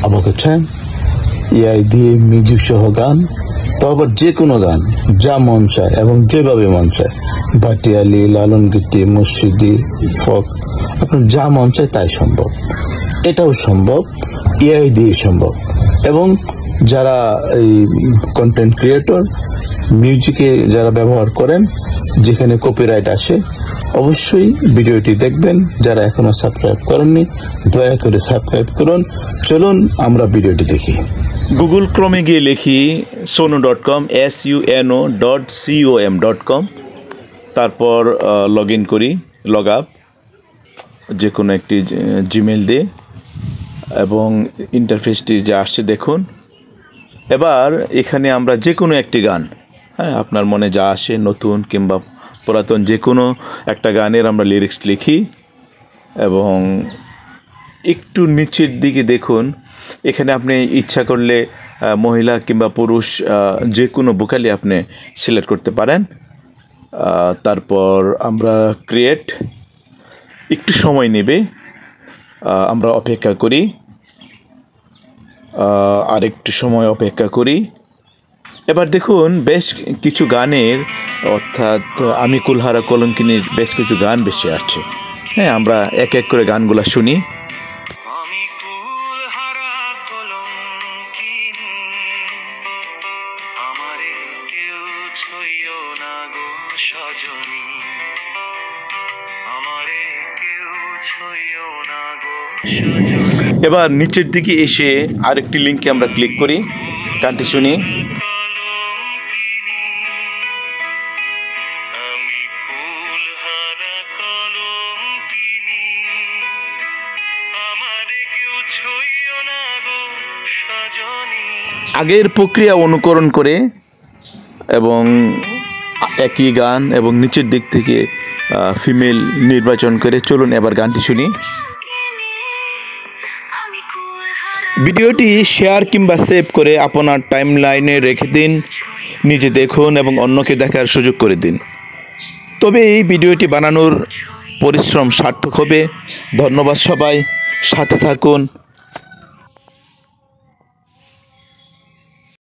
অবগছেন AI দিয়ে music সহ গান, তবে যে কোনো গান যা মন চায় এবং যেভাবে মন চায়, ভাটিয়ালি, লালন গীতি, মুর্শিদি, ফক, আপনার যা মন চায় তাই সম্ভব। এটাও সম্ভব, এআই দিয়ে সম্ভব। এবং যারা এই কন্টেন্ট ক্রিয়েটর, মিউজিকে যারা ব্যবহার করেন, যেখানে কপিরাইট আসে, অবশ্যই ভিডিওটি দেখবেন। যারা এখনো সাবস্ক্রাইব করেননি দয়া করে সাবস্ক্রাইব করুন। চলুন আমরা ভিডিওটি দেখি। গুগল ক্রোমে গিয়ে লিখি sonu.com, suno.com, তারপর লগ ইন করি, লগ আপ যে কোনো একটি জিমেল দিয়ে, এবং ইন্টারফেসটি যা আসছে দেখুন। এবার এখানে আমরা যে কোনো একটি গান, হ্যাঁ, আপনার মনে যা আসে, নতুন কিংবা পুরাতন যে কোনো একটা গানের আমরা লিরিক্স লিখি, এবং একটু নিচের দিকে দেখুন, এখানে আপনি ইচ্ছা করলে মহিলা কিংবা পুরুষ যে কোনো ভোকালি আপনি সিলেক্ট করতে পারেন। তারপর আমরা ক্রিয়েট, একটু সময় নেবে, আমরা অপেক্ষা করি, আর একটু সময় অপেক্ষা করি। এবার দেখুন বেশ কিছু গানের, অর্থাৎ আমি কুলহারা কলঙ্কিনীর বেশ কিছু গান বেশি আসছে। হ্যাঁ, আমরা এক এক করে গানগুলো শুনি। এবার নিচের দিকে এসে আরেকটি লিঙ্কে আমরা ক্লিক করি, গানটি শুনি। আগের প্রক্রিয়া অনুকরণ করে এবং একই গান এবং নিচের দিক থেকে ফিমেল নির্বাচন করে, চলুন এবার গানটি শুনি। ভিডিওটি শেয়ার কিংবা সেভ করে আপনার টাইম লাইনে রেখে দিন, নিজে দেখুন এবং অন্যকে দেখার সুযোগ করে দিন। তবে এই ভিডিওটি বানানোর পরিশ্রম সার্থক হবে। ধন্যবাদ সবাই, সাথে থাকুন।